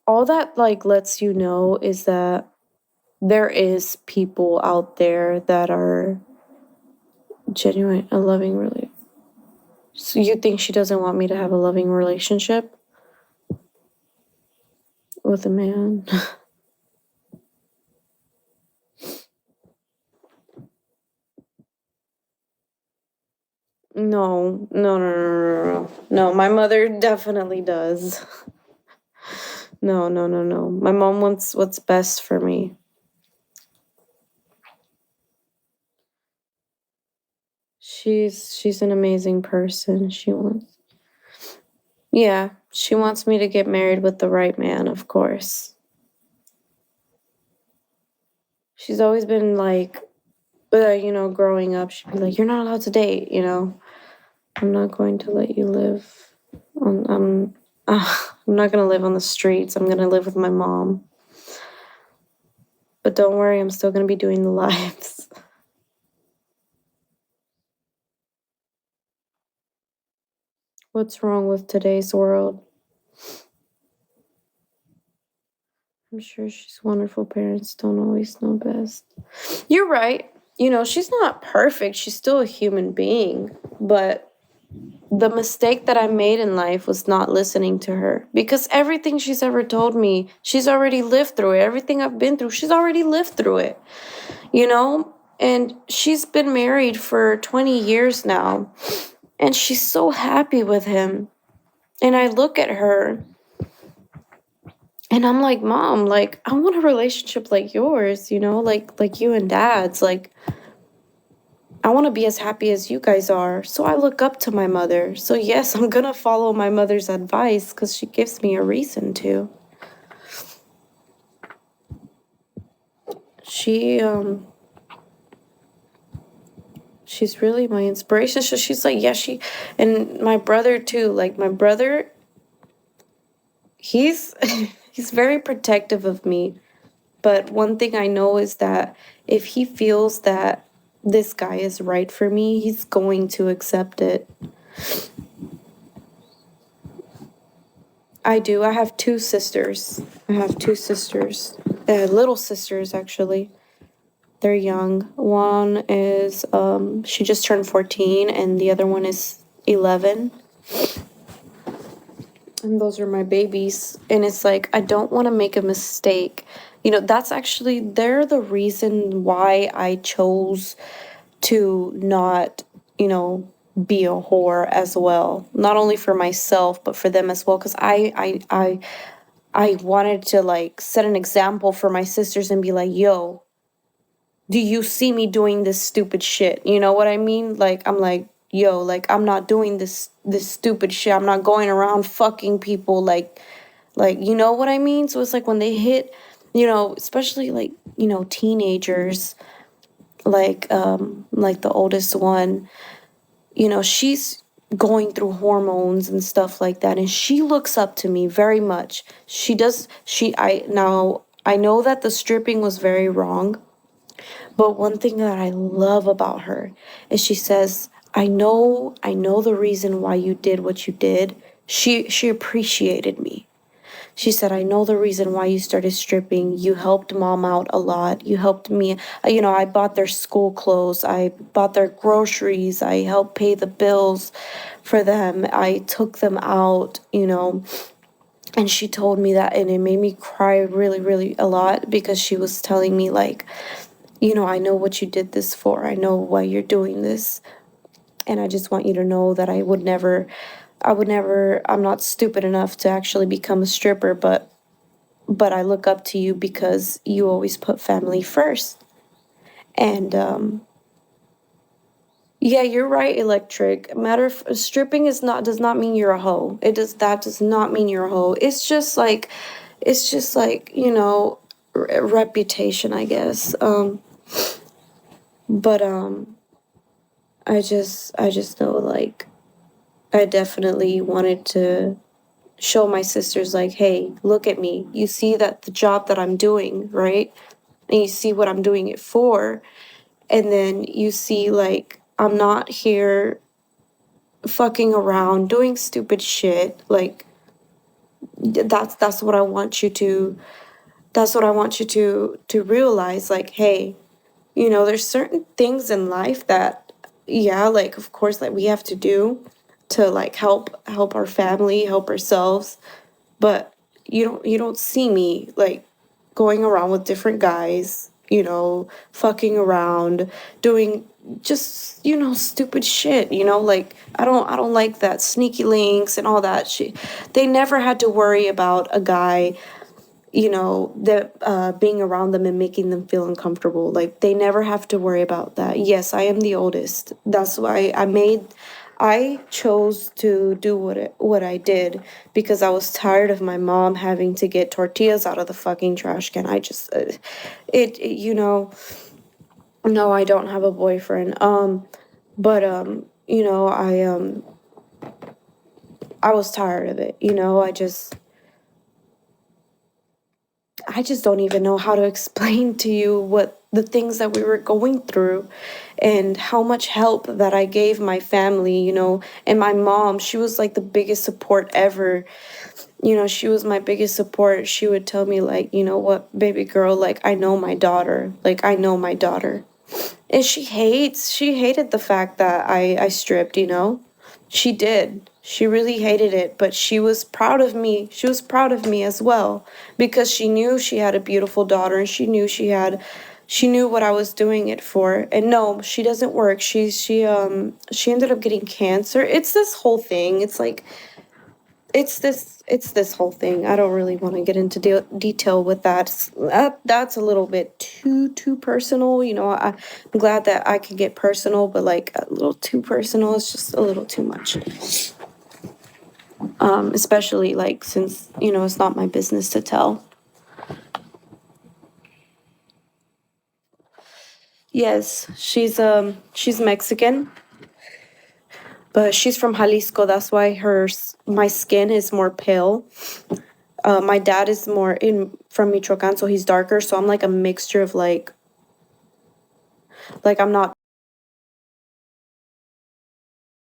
all that like lets you know is that there is people out there that are genuine, a loving relationship. So you think she doesn't want me to have a loving relationship with a man? No, no, no, no, no, no. No, my mother definitely does. No, no, no, no. My mom wants what's best for me. She's an amazing person. Yeah, she wants me to get married with the right man, of course. She's always been like, growing up, she'd be like, "You're not allowed to date, you know. I'm not going to let you live on I'm not gonna live on the streets. I'm gonna live with my mom. But don't worry, I'm still gonna be doing the lives." What's wrong with today's world? I'm sure she's wonderful. Parents don't always know best. You're right. She's not perfect. She's still a human being. But the mistake that I made in life was not listening to her. Because everything she's ever told me, she's already lived through it. Everything I've been through, she's already lived through it. And she's been married for 20 years now. And she's so happy with him. And I look at her and I'm like, "Mom, like, I want a relationship like yours, like you and Dad's. Like, I want to be as happy as you guys are." So I look up to my mother. So yes, I'm gonna follow my mother's advice because she gives me a reason to. She she's really my inspiration. So she's like, yeah, and my brother too. Like my brother, he's he's very protective of me. But one thing I know is that if he feels that this guy is right for me, he's going to accept it. I do. I have two sisters. Little sisters, actually. They're young. One is, she just turned 14, and the other one is 11. And those are my babies. And it's like, I don't want to make a mistake. They're the reason why I chose to not, be a whore as well. Not only for myself, but for them as well. Because I wanted to like set an example for my sisters and be like, yo, do you see me doing this stupid shit? You know what I mean? Like, I'm like, yo, like, I'm not doing this stupid shit. I'm not going around fucking people like, you know what I mean? So it's like when they hit, especially like, teenagers, like the oldest one, she's going through hormones and stuff like that, and she looks up to me very much. I know that the stripping was very wrong, but one thing that I love about her is she says, I know the reason why you did what you did. She appreciated me. She said, I know the reason why you started stripping. You helped mom out a lot. You helped me. I bought their school clothes. I bought their groceries. I helped pay the bills for them. I took them out, And she told me that, and it made me cry really, really a lot because she was telling me, like, I know what you did this for. I know why you're doing this. And I just want you to know that I'm not stupid enough to actually become a stripper, but I look up to you because you always put family first. And yeah, you're right, Electric. Stripping does not mean you're a hoe. That does not mean you're a hoe. It's just like, reputation, I guess. But I just know, like, I definitely wanted to show my sisters, like, hey, look at me. You see that the job that I'm doing, right? And you see what I'm doing it for. And then you see, like, I'm not here fucking around doing stupid shit. Like, that's what I want you to that's what I want you to realize. Like, hey, there's certain things in life that, yeah, like, of course, like, we have to do to, like, help our family, help ourselves. But you don't see me, like, going around with different guys, fucking around, doing just, stupid shit, like, I don't like that, sneaky links and all that shit. They never had to worry about a guy, that being around them and making them feel uncomfortable. Like, they never have to worry about that. Yes, I am the oldest. That's why I chose to do what I did, because I was tired of my mom having to get tortillas out of the fucking trash can. I just no, I don't have a boyfriend. But I was tired of it. I just don't even know how to explain to you what the things that we were going through, and how much help that I gave my family, and my mom. She was like the biggest support ever. She was my biggest support. She would tell me, like, what, baby girl, like, I know my daughter. Like, I know my daughter. And she hated the fact that I stripped. She did. She really hated it, but she was proud of me. She was proud of me as well, because she knew she had a beautiful daughter, and she knew what I was doing it for. And no, she doesn't work. She ended up getting cancer. It's this whole thing. It's like, it's this whole thing. I don't really want to get into detail with that. That's a little bit too personal. I'm glad that I could get personal, but, like, a little too personal is just a little too much. Especially, like, since it's not my business to tell. Yes, she's Mexican, but she's from Jalisco. That's why my skin is more pale. My dad is more in from Michoacan, so he's darker. So I'm like a mixture of, like I'm not